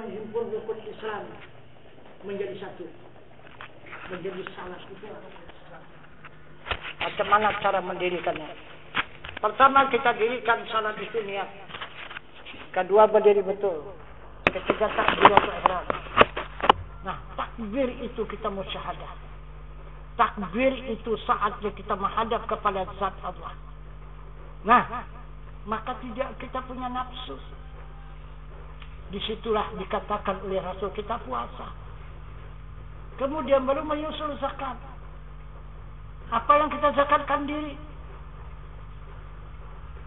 menghimpun rukun Islam menjadi satu, menjadi salat itu. Macam mana cara mendirikannya? Pertama kita dirikan salat itu niat. Kedua berdiri betul. Ketiga takbiratul ihram. Nah, takbir itu kita musyahadah. Takbir itu saatnya kita menghadap kepada zat Allah. Nah, maka tidak kita punya nafsu. Disitulah dikatakan oleh Rasul kita puasa. Kemudian baru menyusul zakat. Apa yang kita zakatkan diri?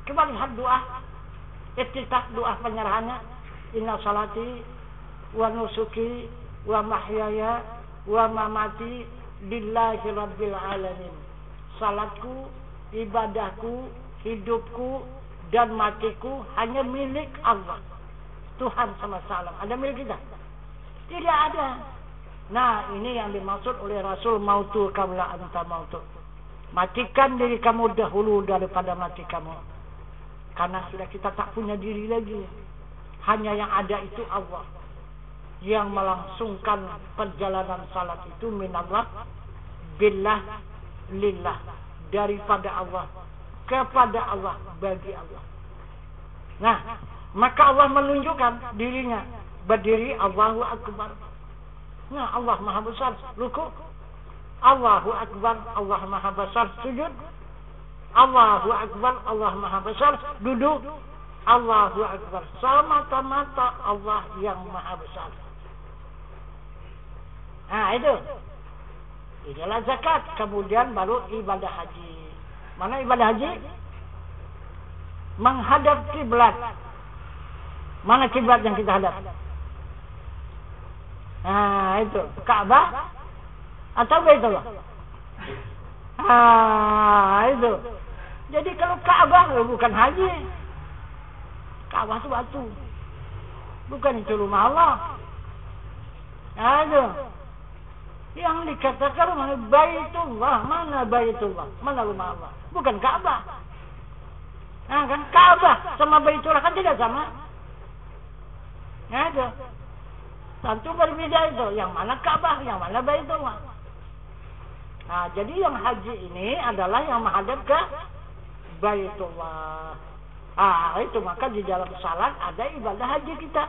Coba lihat doa. Iftitah doa penyerahannya. Inna salati wa nusuki wa mahyaya wa mamati lillahi rabbil alamin. Salatku, ibadahku, hidupku dan matiku hanya milik Allah, Tuhan semesta alam. Ada milik kita? Tidak ada. Nah, ini yang dimaksud oleh Rasul, mautu qabla anta mautu. Matikan diri kamu dahulu daripada mati kamu. Karena sudah kita tak punya diri lagi. Hanya yang ada itu Allah. Yang melangsungkan perjalanan salat itu minallah, billah, lillah. Daripada Allah, kepada Allah, bagi Allah. Nah, maka Allah menunjukkan dirinya. Berdiri, Allahu Akbar. Nah, Allah Maha Besar. Ruku, Allahu Akbar, Allah Maha Besar. Sujud, Allahu Akbar, Allah Maha Besar. Duduk, Allahu Akbar. Semata-mata Allah yang Maha Besar. Nah, itu. Inilah zakat. Kemudian baru ibadah haji. Mana ibadah haji? Menghadap kiblat. Mana kiblat yang kita hadap? Nah, itu Ka'bah atau Baitullah. Ah, itu. Jadi kalau Ka'bah bukan haji. Ka'bah itu batu. Bukan itu rumah Allah. Nah, itu. Yang dikatakan mana Baitullah, mana Baitullah, mana rumah Allah. Bukan Ka'bah. Nah, kan Ka'bah sama Baitullah kan tidak sama. Nah, itu. Tentu berbeda itu. Yang mana Ka'bah, yang mana Baitullah. Nah, jadi yang haji ini adalah yang menghadap ke Baitullah. Ah, itu maka di dalam salat ada ibadah haji kita.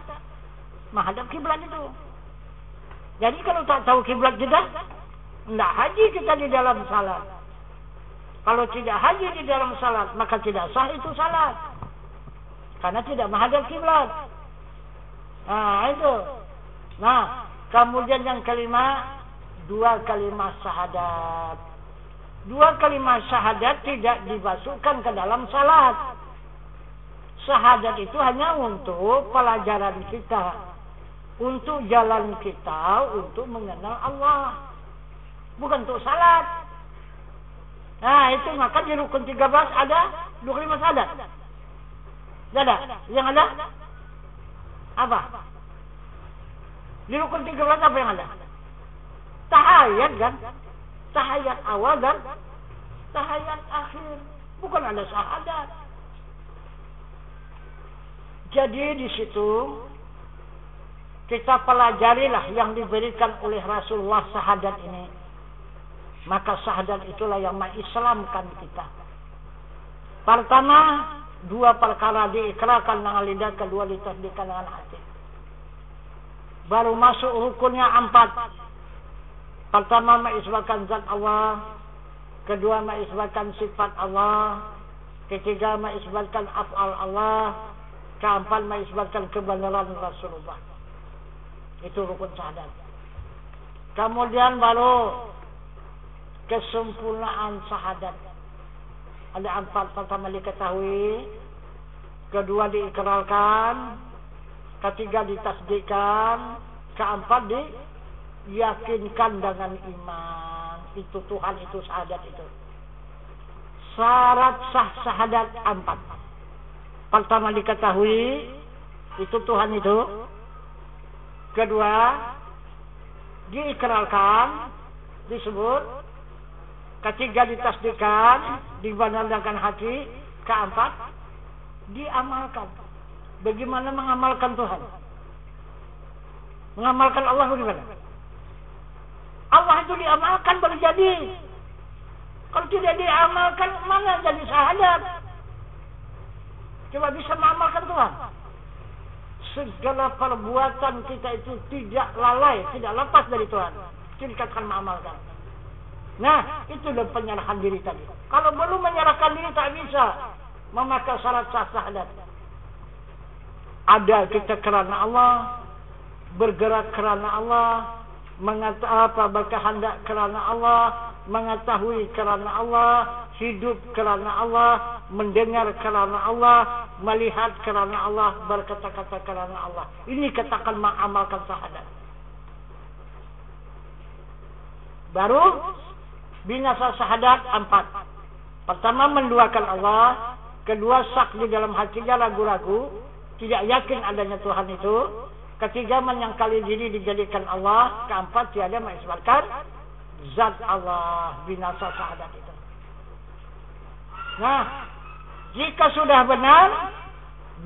Menghadap kiblat itu. Jadi kalau tak tahu kiblat kita, tidak haji kita di dalam salat. Kalau tidak haji di dalam salat, maka tidak sah itu salat. Karena tidak menghadap kiblat. Nah, itu. Nah, kemudian yang kelima, 2 kalimat syahadat. 2 kalimat syahadat tidak dimasukkan ke dalam salat. Syahadat itu hanya untuk pelajaran kita, untuk jalan kita, untuk mengenal Allah. Bukan untuk salat. Nah, itu maka di rukun 13 ada 2 kalimat syahadat. Ada? Yang ada? Apa? Di rukun 13 apa yang ada? Tahayat kan? Tahayat awal dan tahayat akhir. Bukan ada syahadat. Jadi di situ kita pelajarilah yang diberikan oleh Rasulullah syahadat ini. Maka syahadat itulah yang mengislamkan kita. Pertama, 2 perkara diikrarkan dengan lidah, kedua ditasdikkan dengan hati. Baru masuk rukunnya 4. Pertama mengisbatkan zat Allah, kedua mengisbatkan sifat Allah, ketiga mengisbatkan af'al Allah, keempat mengisbatkan kebenaran Rasulullah. Itu rukun syahadat. Kemudian baru kesempurnaan syahadat. Ada 4. Pertama diketahui, kedua diikrarkan, ketiga ditasdikkan, keempat diyakinkan dengan iman. Itu Tuhan, itu syahadat itu. Syarat sah syahadat 4. Pertama diketahui, itu Tuhan itu. Kedua diikrarkan, disebut. Ketiga ditasdikkan, dibenarkan hati. Keempat diamalkan. Bagaimana mengamalkan Tuhan? Mengamalkan Allah bagaimana? Allah itu diamalkan baru jadi. Kalau tidak diamalkan, mana jadi syahadat? Coba bisa mengamalkan Tuhan. Segala perbuatan kita itu tidak lalai, tidak lepas dari Tuhan. Itu dikatakan mengamalkan. Nah, itu adalah penyerahan diri tadi. Kalau belum menyerahkan diri tak bisa memakai syarat sah syahadat. Ada kita kerana Allah, bergerak kerana Allah, berkehendak kerana Allah, mengetahui kerana Allah, hidup kerana Allah, mendengar kerana Allah, melihat kerana Allah, berkata-kata kerana Allah. Ini katakan mengamalkan syahadat. Baru binasa syahadat 4. Pertama, menduakan Allah. Kedua, syak di dalam hatinya ragu-ragu, tidak yakin adanya Tuhan itu. Ketiga, menyangkali diri dijadikan Allah. Keempat, tiada mengisbatkan zat Allah. Binasa syahadat itu. Nah, jika sudah benar,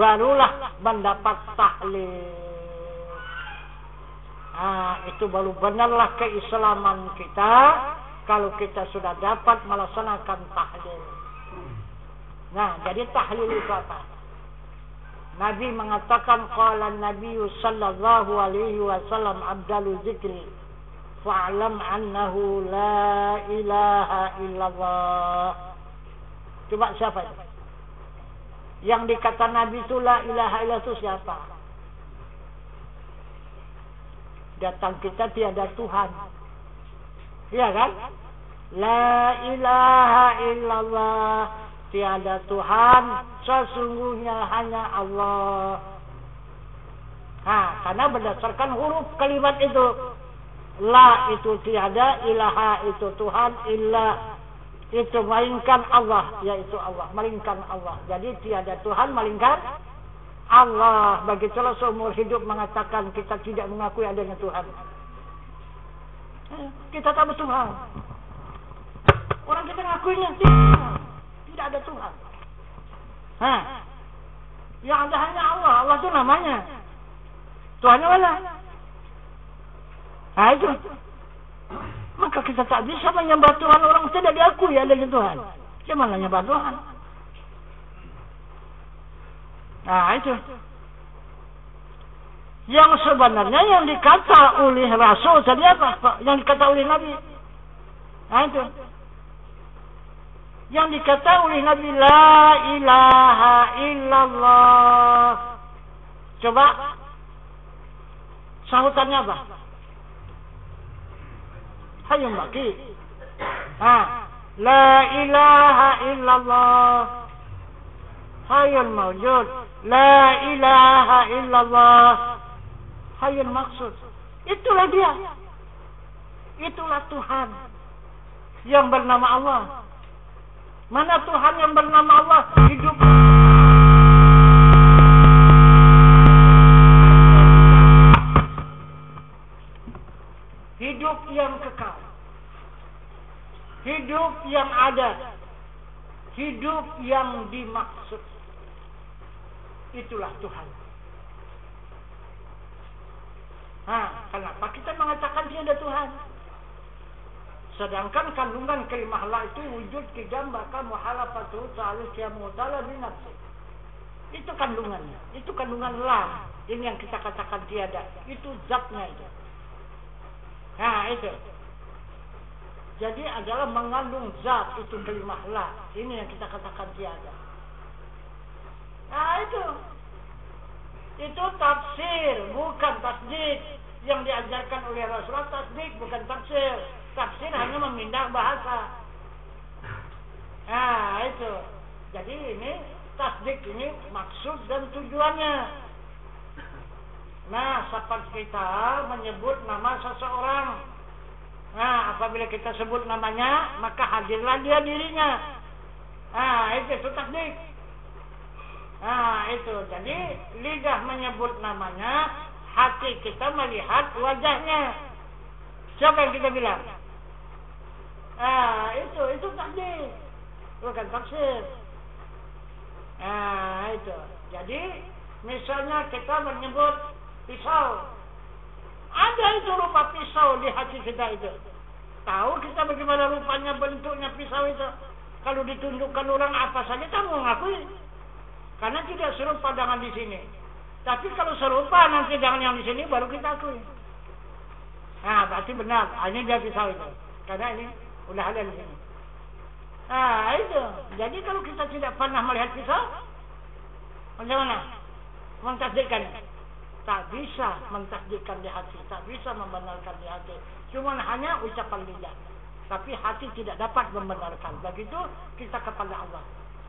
barulah mendapat tahlil. Nah, itu baru benarlah keislaman kita kalau kita sudah dapat melaksanakan tahlil. Nah, jadi tahlil itu apa? Nabi mengatakan, qala Nabi sallallahu alaihi wasallam, abdalu zikri fa'lam annahu la ilaha illallah. Coba siapa itu? Yang dikata Nabi itu la ilaha illallah itu siapa? Datang kita tiada Tuhan. Iya kan? La ilaha illallah. Tiada Tuhan, sesungguhnya hanya Allah. Nah, karena berdasarkan huruf kalimat itu. La itu tiada, ilaha itu Tuhan, illa itu melainkan Allah, yaitu Allah, melainkan Allah. Jadi tiada Tuhan melainkan Allah. Begitulah seumur hidup mengatakan kita tidak mengakui adanya Tuhan. Kita tak bertuhan. Orang kita ngakuinya tidak ada Tuhan. Hah? Yang ada hanya Allah. Allah itu namanya. Tuhannya mana? Nah itu. Maka kita tak bisa menyembah Tuhan orang tidak diakui adanya Tuhan. Gimana menyembah Tuhan? Nah itu. Yang sebenarnya yang dikata oleh Rasul tadi apa? Yang dikata oleh Nabi. Nah itu. Yang dikata oleh Nabi, la ilaha illallah. Coba sahutannya apa? Hayyun baqi. La ilaha illallah. Hayyun mawjud. La ilaha illallah. Hayyun maksud. Itulah dia. Itulah Tuhan yang bernama Allah. Mana Tuhan yang bernama Allah? Hidup. Hidup yang kekal. Hidup yang ada. Hidup yang dimaksud. Itulah Tuhan. Nah, kenapa kita mengatakan tiada Tuhan? Sedangkan kandungan kalimah la itu wujud kidam baka muhalafatu ta'ala qiyamu ta'ala binafsi. Itu kandungannya. Itu kandungan la. Ini yang kita katakan tiada. Itu zatnya itu. Nah itu. Jadi adalah mengandung zat itu kalimah la. Ini yang kita katakan tiada. Nah itu. Itu tafsir, bukan tasdik. Yang diajarkan oleh Rasulullah tasdik, bukan tafsir. Tafsir hanya memindah bahasa. Nah itu. Jadi ini tasdik ini maksud dan tujuannya. Nah, seperti kita menyebut nama seseorang. Nah, apabila kita sebut namanya, maka hadirlah dia dirinya. Nah, itu tasdik. Nah, itu. Jadi lidah menyebut namanya, hati kita melihat wajahnya. Siapa yang kita bilang? Itu tasdik, bukan tafsir. Nah, itu. Jadi, misalnya kita menyebut pisau. ada itu rupa pisau di hati kita itu. Tahu kita bagaimana rupanya bentuknya pisau itu? Kalau ditunjukkan orang apa saja kamu ngakui. Karena tidak serupa dengan di sini. Tapi kalau serupa nanti dengan yang di sini baru kita akui. Nah, berarti benar. Ini dia pisau itu. Karena ini udah ada di sini. Nah, itu. Jadi kalau kita tidak pernah melihat pisau, bagaimana? Mentasdikkan. Tak bisa mentasdikkan di hati. Tak bisa membenarkan di hati. Cuma hanya ucapan lidah. Tapi hati tidak dapat membenarkan. Begitu kita kepada Allah.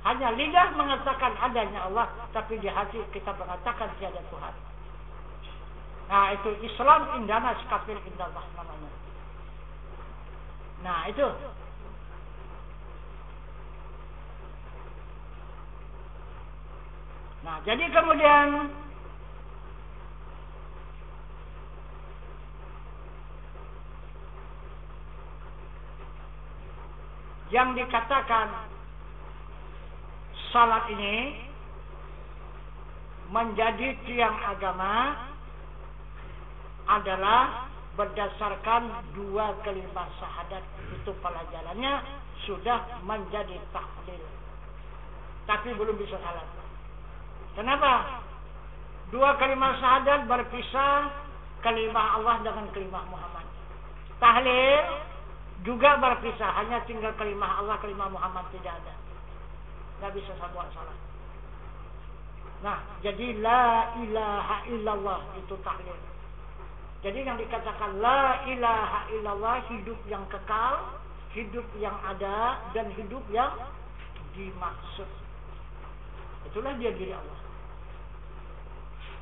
Hanya lidah mengatakan adanya Allah, tapi di hati kita mengatakan tiada Tuhan. Nah, itu Islam indana kafir indallah namanya. Nah, itu. Nah, jadi kemudian yang dikatakan salat ini menjadi tiang agama adalah berdasarkan dua kalimat syahadat. Itu pelajarannya sudah menjadi tahlil, tapi belum bisa salat. Kenapa? Dua kalimat syahadat berpisah, kalimat Allah dengan kalimat Muhammad. Tahlil juga berpisah, hanya tinggal kalimat Allah, kalimat Muhammad tidak ada. Tidak bisa buat salah. Nah, jadi la ilaha illallah itu tahlil. Jadi yang dikatakan la ilaha illallah, hidup yang kekal, hidup yang ada, dan hidup yang dimaksud. Itulah dia diri Allah.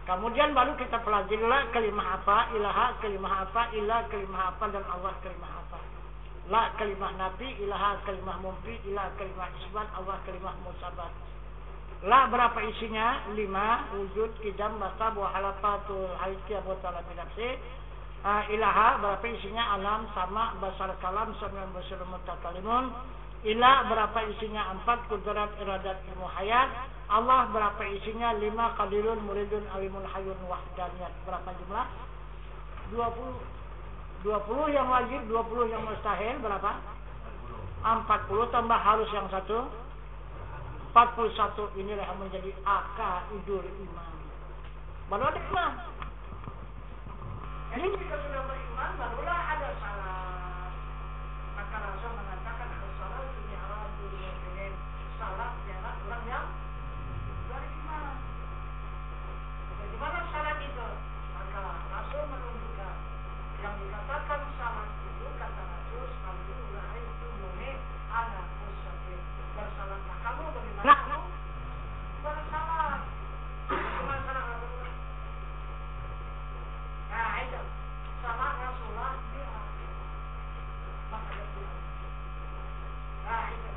Kemudian baru kita pelajari la kalimah apa, ilaha kalimah apa, ilah kalimah apa, dan Allah kalimah apa. La kalimah nafi, ilaha kalimah mumpi, ilah kalimah isbat, Allah kalimah musabat. La berapa isinya? 5, wujud, kidam, basab, wahalafatul haikiyah, botala binafsi. Ilaha berapa isinya? Alam, sama, basar kalam, samyan basir mutakalimun. Ilah berapa isinya? 4, kudrat, iradat, ilmu hayat. Allah berapa isinya? 5, qadirun, muridun, alimun, hayun, wahdaniyat. Berapa jumlah? 20. 20 yang wajib, 20 yang mustahil, berapa? 40 tambah harus yang satu. 41. Inilah yang menjadi akaidul iman. Baru ada iman. Ini jika sudah beriman, barulah ada salat. Maka Rasul mengatakan salat ini haradul mu'minin. Salat ialah orang yang beriman. Jadi mana salat itu? Maka Rasul menunjukkan yang dikatakan salat itu kata Rasul sallallahu alaihi wasallam ana musafir. Bersalatlah kamu bagaimana? Kamu bersalat. Bagaimana salat Rasulullah? Nah, itu salat Rasulullah dia. Maka dia. Nah, itu.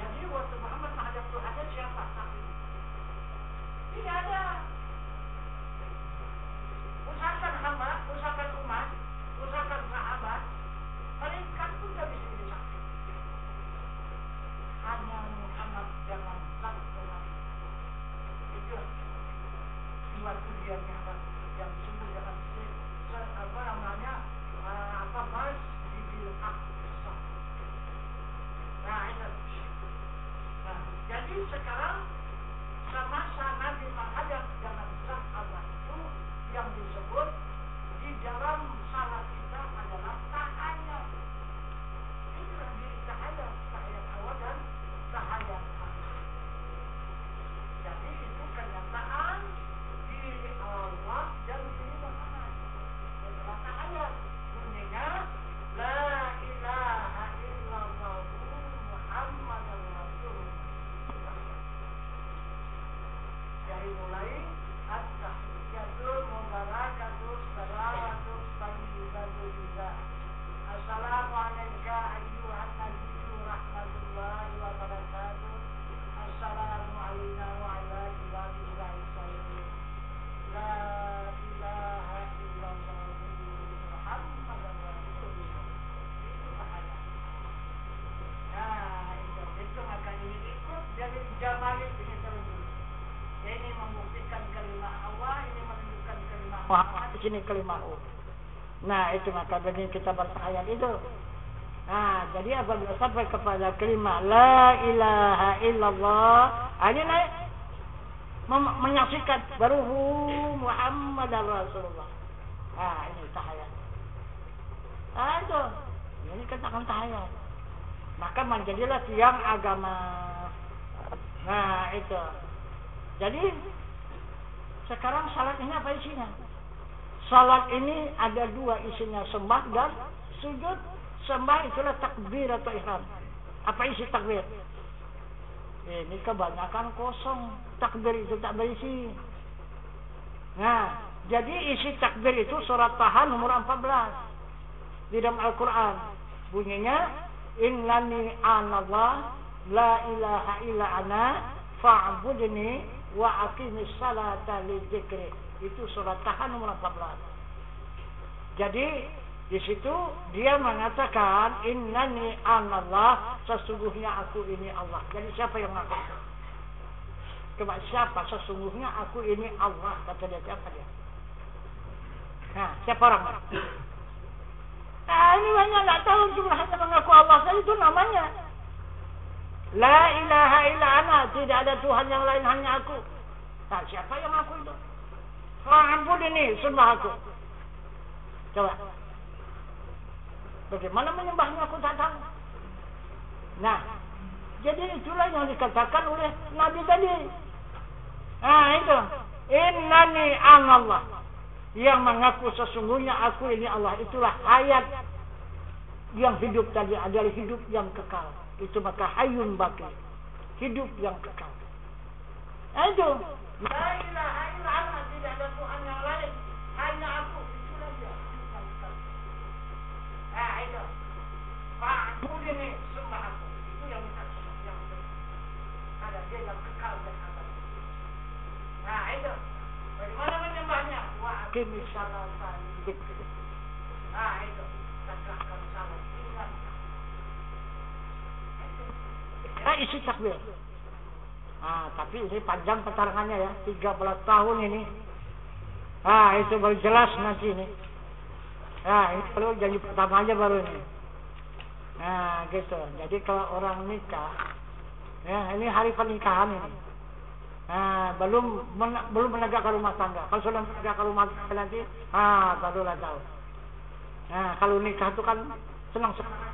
Jadi waktu Muhammad menghadap Tuhan ada siapa? Tidak ada. Usahakan hamba, usahakan umat, usahakan sahabat, malaikat pun tidak bisa jadi saksi. Hanya Muhammad dengan satu nabi. Itu suatu yang disebut dengan apa namanya Masjidil Aqsa. Nah, itu. Nah, jadi sekarang semasa Nabi menghadap dengan sahabat itu yang disebut di dalam salat kita adalah tahayat. Inilah diri tahayat, tahayat awal dan tahayat akhir. Jadi itu kenyataan diri Allah dan diri Muhammad. Itulah tahayat. Bunyinya la ilaha illallah Muhammadan Rasulullah. Dari mulai at-tahiyyatul mubarakatul salawatul thayyibatu lillah. Assalamu alayka ayyuhan nabiyyu rahmatullahi wa barakatuh. Assalamu alayna wa ala ibadillahi sholihin. La ilaha illallah Muhammadan Rasulullah. Itu bahaya. Nah, itu maka ini ikut dari Jamalik ini terus. Ini membuktikan kalimat Allah, ini menunjukkan kalimat Muhammad, di sini kalimat Allah. Nah, itu maka begini kita bertahayat itu. Nah, jadi apabila sampai kepada kalimat la ilaha illallah, ini naik menyaksikan baruhu Muhammadar Rasulullah. Nah, ini tahayat. Nah, itu. Ini katakan tahayat. Maka menjadilah tiang agama. Nah, itu. Jadi sekarang salat ini apa isinya? Salat ini ada dua isinya, sembah dan sujud. Sembah itulah takbir atau ihram. Apa isi takbir? Ini kebanyakan kosong. Takbir itu tak berisi. Nah, jadi isi takbir itu surat Taha nomor 14 di dalam Al-Quran. Bunyinya, innani anallah la ilaha illa ana fa'budni wa aqimis salata lidzikri. Itu surat Taha nomor 14. Jadi di situ dia mengatakan innani anallah, sesungguhnya aku ini Allah. Jadi siapa yang ngaku? Coba siapa sesungguhnya aku ini Allah, kata dia. Siapa dia? Nah, siapa orang? Nah, ini banyak tak tahu, cuma hanya mengaku Allah saja itu namanya. La ilaha illa ana, tidak ada Tuhan yang lain, hanya aku. Nah, siapa yang ngaku itu? Fa'budni, sembah aku. Coba. Bagaimana menyembahnya aku tak tahu. Nah, jadi itulah yang dikatakan oleh Nabi tadi. Nah, itu. Innani anallah. Yang mengaku sesungguhnya aku ini Allah. Itulah ayat yang hidup tadi adalah hidup yang kekal. Itu maka hayyun baqi. Hidup yang kekal. Nah, itu. La ilaha illa ana, tidak ada Tuhan yang lain, hanya aku. Itulah dia. Nah, itu. Fa'budni, sembah aku. Itu yang kita sembah, yang ada dia yang kekal dan abadi. Nah, itu. Bagaimana menyembahnya? Wa aqimis salata lidzikri. Nah, itu. Tegakkan salat. Nah, isi takbir. Nah, tapi ini panjang keterangannya ya, 13 tahun ini. Nah, itu baru jelas nanti ini. Nah, ini perlu janji pertama aja baru ini. Nah, gitu. Jadi kalau orang nikah, ya ini hari pernikahan ini. Nah, belum menegakkan rumah tangga. Kalau sudah menegakkan rumah tangga nanti, barulah tahu. Nah, kalau nikah itu kan senang-senang.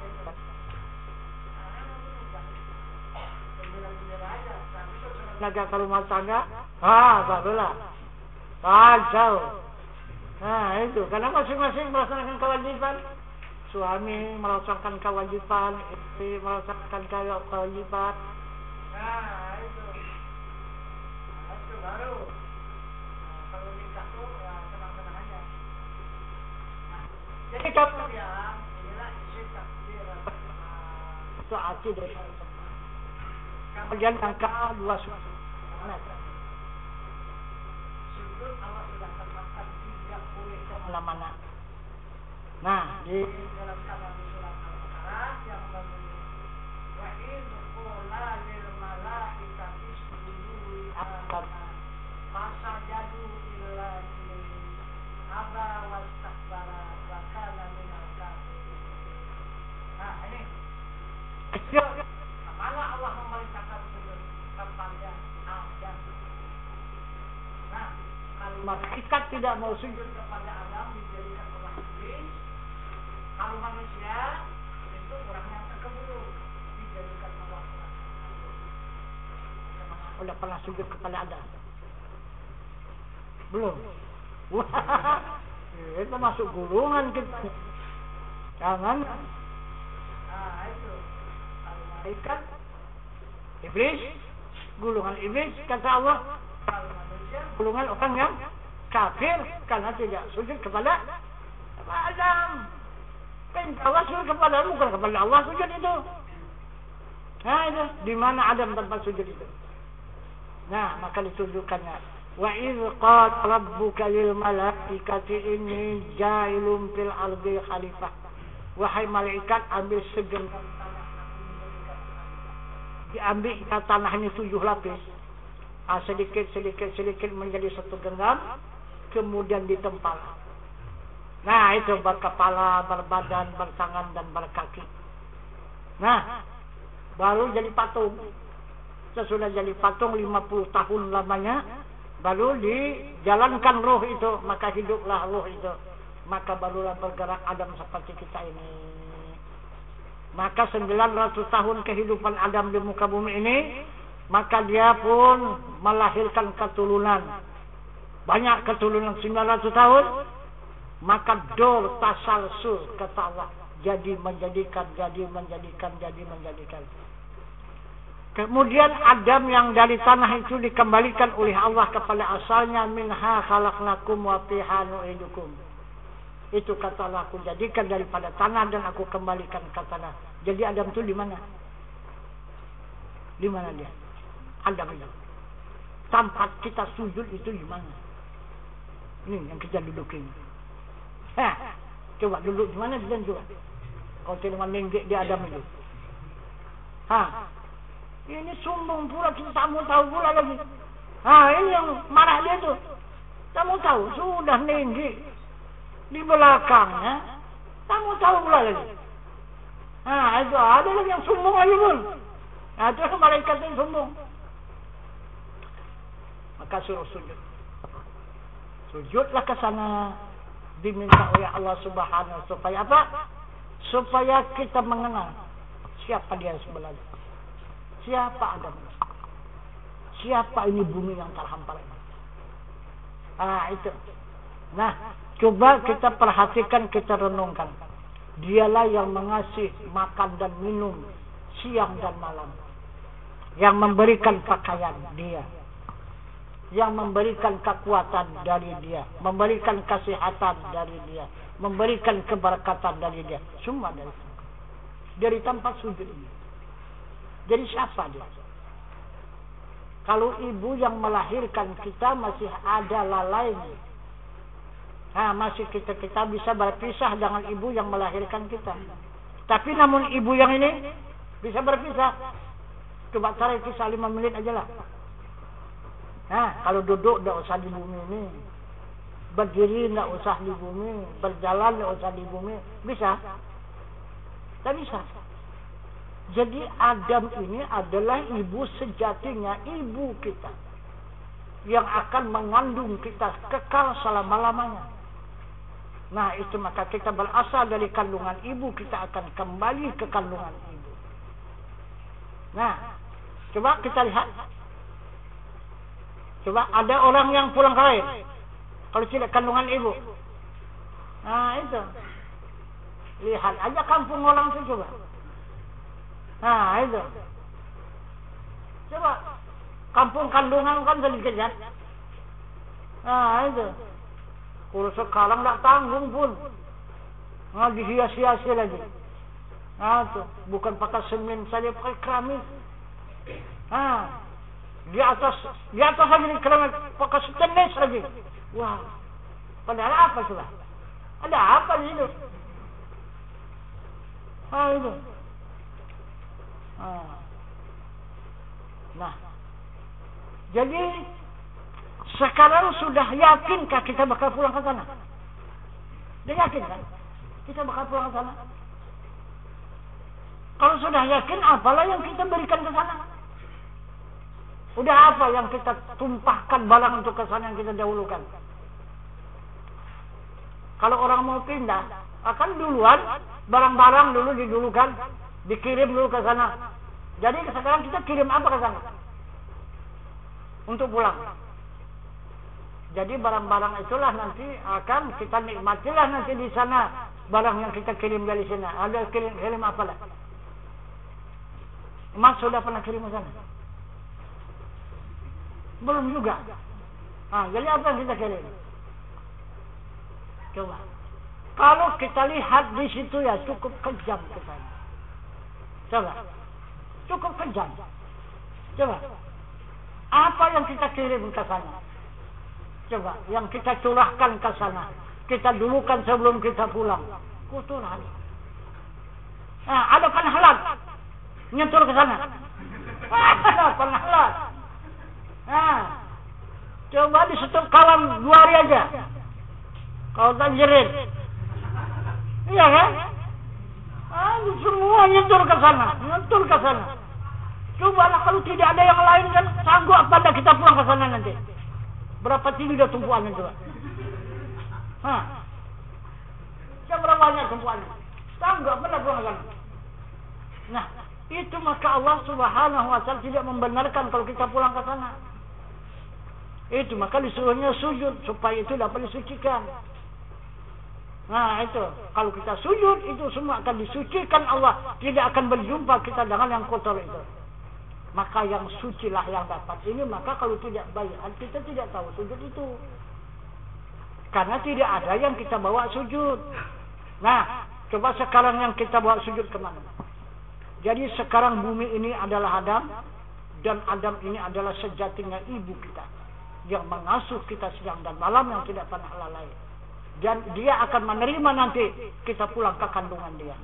Menegakkan rumah tangga, barulah. Jauh. Nah, itu. Karena masing-masing melaksanakan kewajiban. Suami melaksanakan kewajiban, istri melaksanakan kewajiban. Nah, itu. Itu baru. Kalau nikah tuh ya senang-senang aja. Nah, jadi kalau yang inilah isi takbir. Itu arti dari kemudian angka 2 sujud. Sujud Allah sudah tetapkan tidak boleh kemana-mana. Nah, di dalam kalam surat Al-Baqarah yang berbunyi wa idh qala lil malaikati isjudu li Adam fasajadu illa iblis aba wastakbara wa kana minal kafirin. Nah, ini kemana Allah memerintahkan sujud kepada Adam. Nah, kalau malaikat tidak mau sujud kepada Adam dijadikan oleh iblis. Kalau manusia itu orang yang terkeburu dijadikan Allah. Udah pernah sujud kepada Adam? Belum. Wah, itu masuk gulungan kita. Jangan. Nah, itu. Kalau malaikat, iblis, gulungan iblis, kata Allah. Kalau manusia, gulungan orang yang kafir karena tidak sujud kepada Adam. Kan Allah sujud kepada Allah, bukan kepada Allah sujud itu. Nah, itu di mana Adam tempat sujud itu. Nah, maka ditunjukkannya. Wa idz qala rabbuka lil malaikati inni ja'ilun fil ardi khalifah. Wahai malaikat, ambil segenggam tanah, diambil tanahnya 7 lapis. Sedikit menjadi satu genggam, kemudian ditempal. Nah, itu berkepala, berbadan, bertangan, dan berkaki. Nah, baru jadi patung. Sesudah jadi patung 50 tahun lamanya, baru dijalankan roh itu, maka hiduplah roh itu. Maka barulah bergerak Adam seperti kita ini. Maka 900 tahun kehidupan Adam di muka bumi ini, maka dia pun melahirkan keturunan. Banyak keturunan 900 tahun, maka dor tasalsul kata Allah. Jadi menjadikan. Kemudian Adam yang dari tanah itu dikembalikan oleh Allah kepada asalnya, minha khalaqnakum wa fiha nu'idukum. Itu kata Allah, aku jadikan daripada tanah dan aku kembalikan ke tanah. Jadi Adam itu di mana? Di mana dia? Adam itu. Tempat kita sujud itu di mana? Ini yang kita duduk ini. Coba duduk di mana kita coba? Kau tidak menenggek di Adam itu. Ini sombong pula, kita tak mau tahu pula lagi. Ini yang marah dia tu. Tak mau tahu, sudah nenggek di belakangnya, tak mau tahu pula lagi. Itu ada lagi yang sombong lagi pun. Itu malaikat yang sombong. Maka suruh sujud. Sujudlah ke sana, diminta oleh Allah Subhanahu supaya apa? Supaya kita mengenal siapa dia sebenarnya. Siapa Adam? Siapa ini bumi yang terhampar ini? Itu. Nah, coba kita perhatikan, kita renungkan. Dialah yang mengasih makan dan minum siang dan malam. Yang memberikan pakaian dia. Yang memberikan kekuatan dari dia. Memberikan kesehatan dari dia. Memberikan keberkatan dari dia. Semua dari tempat sujud ini. Jadi siapa dia? Kalau ibu yang melahirkan kita masih ada lalainya. Masih kita bisa berpisah dengan ibu yang melahirkan kita. Tapi namun ibu yang ini bisa berpisah. Coba cari kisah 5 menit aja lah. Kalau duduk tidak usah di bumi ini. Berdiri tidak usah di bumi. Berjalan tidak usah di bumi. Bisa? Tak bisa. Jadi Adam ini adalah ibu sejatinya, ibu kita. Yang akan mengandung kita kekal selama-lamanya. Nah, itu maka kita berasal dari kandungan ibu, kita akan kembali ke kandungan ibu. Nah, coba kita lihat. Coba ada orang yang pulang kawin. Kalau tidak kandungan ibu. Nah, itu. Lihat aja kampung orang itu coba. Itu. Coba. Kampung kandungan kan sedikit ya. Itu. Kalau sekarang tak tanggung pun. Dihias-hiasi lagi. Itu. Bukan pakai semen saja, pakai keramik. Di atas lagi di keramik, pakai stainless lagi. Wah. Padahal apa coba? Ada apa di situ? Itu. Nah, jadi sekarang sudah yakinkah kita bakal pulang ke sana? Dia yakin kan? Kita bakal pulang ke sana. Kalau sudah yakin, apalah yang kita berikan ke sana? Udah apa yang kita tumpahkan barang untuk ke sana yang kita dahulukan? Kalau orang mau pindah, akan duluan barang-barang dulu didulukan, dikirim dulu ke sana. Jadi sekarang kita kirim apa ke sana? Untuk pulang. Jadi barang-barang itulah nanti akan kita nikmatilah nanti di sana. Barang yang kita kirim dari sana. Ada kirim apa lah? Emas sudah pernah kirim ke sana? Belum juga. Jadi apa yang kita kirim? Coba. Kalau kita lihat di situ ya cukup kejam ke sana. Coba. Cukup kejam. Coba. Apa yang kita kirim ke sana? Coba. Yang kita curahkan ke sana. Kita dulukan sebelum kita pulang. Kotoran. Ada penhalat. Nyentur ke sana. Ada penhalat. Coba di setiap kalam 2 hari aja. Kalau tak jerit. Iya kan? Semua nyentur ke sana. Cobalah kalau tidak ada yang lain kan sanggup apa kita pulang ke sana nanti. Berapa tinggi dah tumpuannya coba? Berapa banyak tumpuannya? Sanggup apa pulang ke sana? Nah, itu maka Allah Subhanahu wa taala tidak membenarkan kalau kita pulang ke sana. Itu maka disuruhnya sujud supaya itu dapat disucikan. Nah itu, kalau kita sujud itu semua akan disucikan Allah, tidak akan berjumpa kita dengan yang kotor itu. Maka yang sucilah yang dapat ini. Maka kalau tidak bayat kita tidak tahu sujud itu, karena tidak ada yang kita bawa sujud. Nah coba sekarang yang kita bawa sujud kemana? Jadi sekarang bumi ini adalah Adam, dan Adam ini adalah sejatinya ibu kita yang mengasuh kita siang dan malam, yang tidak pernah lalai. Dan dia akan menerima nanti kita pulang ke kandungan dia.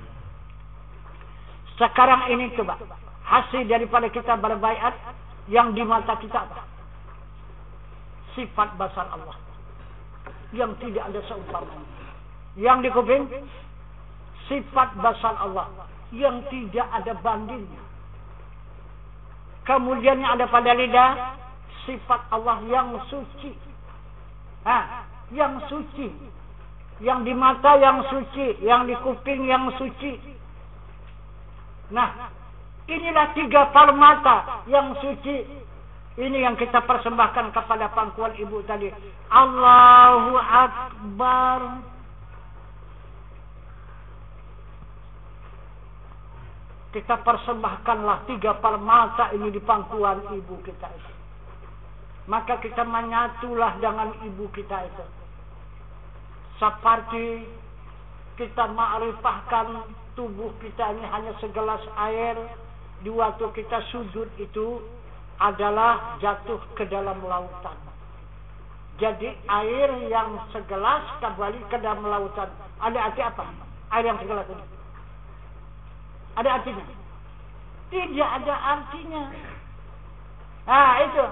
Sekarang ini coba hasil daripada kita berbaiat, yang di mata kita apa? Sifat basar Allah yang tidak ada seumpamanya. Yang di kuping, sifat basar Allah yang tidak ada bandingnya. Kemudian yang ada pada lidah, sifat Allah yang suci. Yang suci. Yang di mata yang suci, yang di kuping yang suci. Nah, inilah 3 permata yang suci. Ini yang kita persembahkan kepada pangkuan ibu tadi. Allahu Akbar. Kita persembahkanlah 3 permata ini di pangkuan ibu kita itu. Maka kita menyatulah dengan ibu kita itu. Seperti kita ma'rifahkan tubuh kita ini hanya segelas air. Di waktu kita sujud itu adalah jatuh ke dalam lautan. Jadi air yang segelas kembali ke dalam lautan. Ada arti apa? Air yang segelas ini ada artinya? Tidak ada artinya. Itu.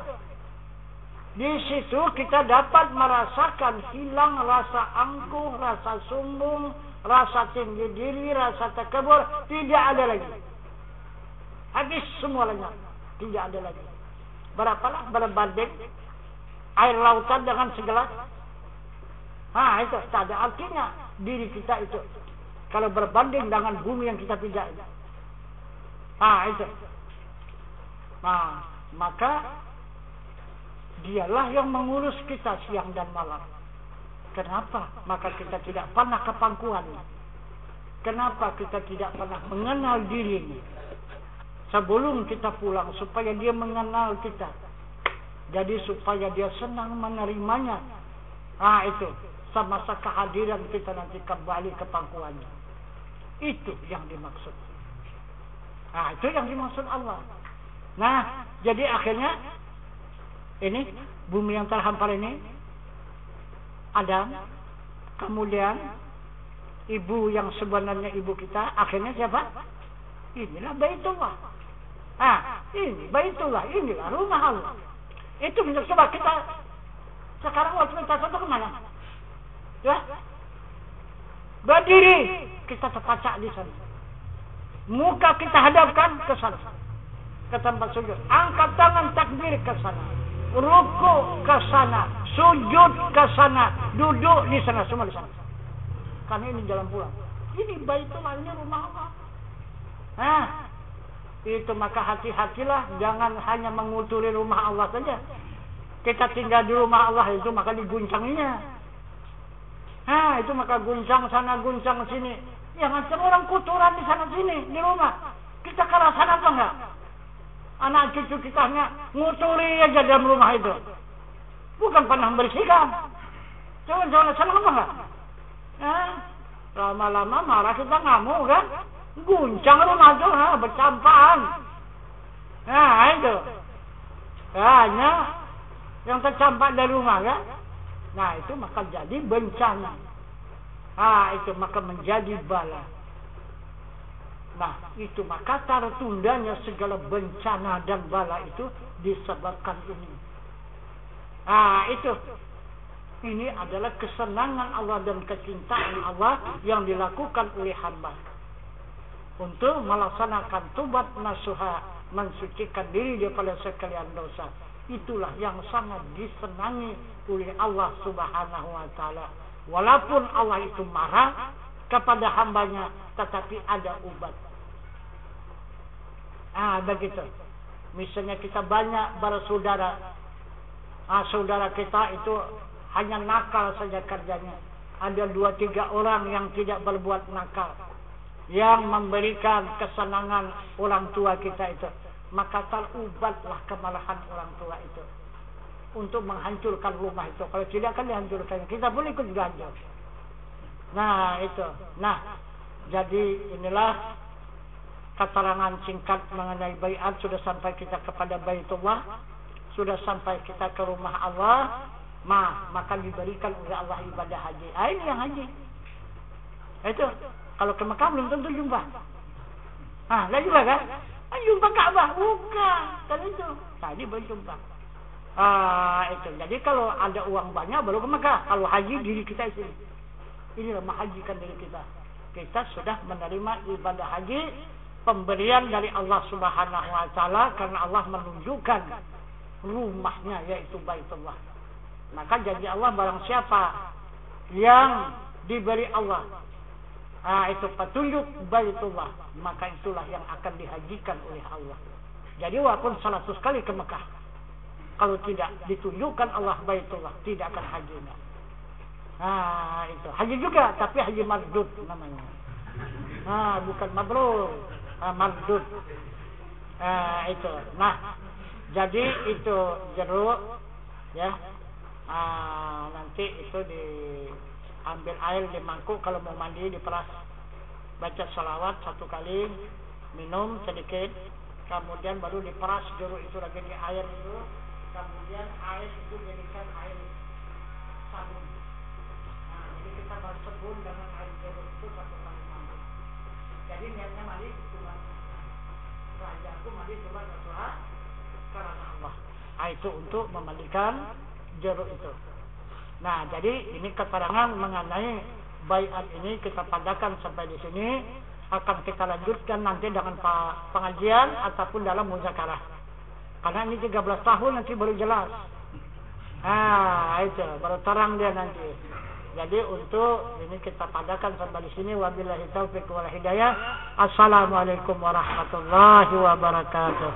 Di situ kita dapat merasakan hilang rasa angkuh, rasa sombong, rasa tinggi diri, rasa takabur. Tidak ada lagi. Habis semua lenyap. Tidak ada lagi. Berapalah berbanding air lautan dengan segelas? Itu tak ada artinya diri kita itu. Kalau berbanding dengan bumi yang kita pijak. Itu. Maka dialah yang mengurus kita siang dan malam. Kenapa? Maka kita tidak pernah ke pangkuannya. Kenapa kita tidak pernah mengenal dirinya sebelum kita pulang, supaya dia mengenal kita. Jadi supaya dia senang menerimanya. Itu semasa kehadiran kita nanti kembali ke pangkuannya. Itu yang dimaksud. Itu yang dimaksud Allah. Nah, jadi akhirnya ini bumi yang terhampar ini Adam, kemudian ibu yang sebenarnya ibu kita, akhirnya siapa? Inilah Baitullah. Ini Baitullah, inilah rumah Allah. Itu coba kita sekarang waktu kita satu kemana? Ya, berdiri kita terpacak di sana. Muka kita hadapkan ke sana, ke tempat sujud. Angkat tangan takbir ke sana. Ruku ke sana, sujud ke sana, duduk di sana, semua di sana. Karena ini jalan pulang. Ini Baitullah, ini rumah Allah. Itu maka hati-hatilah, jangan hanya menguturi rumah Allah saja. Kita tinggal di rumah Allah itu maka diguncangnya. Itu maka guncang sana, guncang sini. Ya macam orang kotoran di sana sini di rumah. Kita kerasan apa enggak? Anak cucu kita nguturi aja dalam rumah itu. Bukan pernah membersihkan. Jangan senang apa enggak? Lama-lama marah kita ngamuk kan? Guncang rumah itu, bercampaan. Itu. Hanya yang tercampak dari rumah kan? Nah itu maka jadi bencana. Itu maka menjadi bala. Nah itu maka tertundanya segala bencana dan bala itu disebabkan ini. Itu. Ini adalah kesenangan Allah dan kecintaan Allah yang dilakukan oleh hamba untuk melaksanakan taubat nasuha, mensucikan diri daripada sekalian dosa. Itulah yang sangat disenangi oleh Allah Subhanahu wa taala. Walaupun Allah itu marah kepada hambanya, tetapi ada ubat. Begitu. Misalnya kita banyak bersaudara. Saudara kita itu hanya nakal saja kerjanya. Ada 2-3 orang yang tidak berbuat nakal, yang memberikan kesenangan orang tua kita itu. Maka terubatlah kemarahan orang tua itu untuk menghancurkan rumah itu. Kalau tidak akan dihancurkan, kita pun ikut juga hancur. Nah itu. Jadi inilah keterangan singkat mengenai baiat. Sudah sampai kita kepada Baitullah, sudah sampai kita ke rumah Allah, maka diberikan oleh Allah ibadah haji. Ini yang haji. Itu kalau ke Mekah belum tentu jumpa. Lah juga kan? Jumpa Ka'bah bukan kan itu. Tadi baru jumpa. Itu. Jadi kalau ada uang banyak baru ke Mekah. Kalau haji diri kita sini. Inilah menghajikan diri kita. Kita sudah menerima ibadah haji, pemberian dari Allah Subhanahu wa taala, karena Allah menunjukkan rumahnya yaitu Baitullah. Maka janji Allah, barang siapa yang diberi Allah itu petunjuk Baitullah, maka itulah yang akan dihajikan oleh Allah. Jadi walaupun 100 kali ke Mekah, kalau tidak ditunjukkan Allah Baitullah, tidak akan hajinya. Itu haji juga, tapi haji mardud namanya. Bukan mabrur, mardud. Itu. Jadi itu jeruk, ya. Nanti itu diambil air di mangkuk, kalau mau mandi diperas, baca salawat 1 kali, minum sedikit, kemudian baru diperas jeruk itu lagi di air itu, kemudian air itu jadikan air sabun. Jadi kita bersabun dengan air jeruk itu 1 kali mandi. Jadi niatnya mandi cuma rajaku mandi cuma karena Allah. Itu untuk memandikan jeruk itu. Jadi ini keterangan mengenai baiat ini kita padakan sampai di sini. Akan kita lanjutkan nanti dengan pengajian ataupun dalam muzakarah. Karena ini 13 tahun nanti baru jelas. Itu baru terang dia nanti. Jadi untuk ini kita padakan sampai di sini. Wabillahi taufiq wal hidayah. Assalamualaikum warahmatullahi wabarakatuh.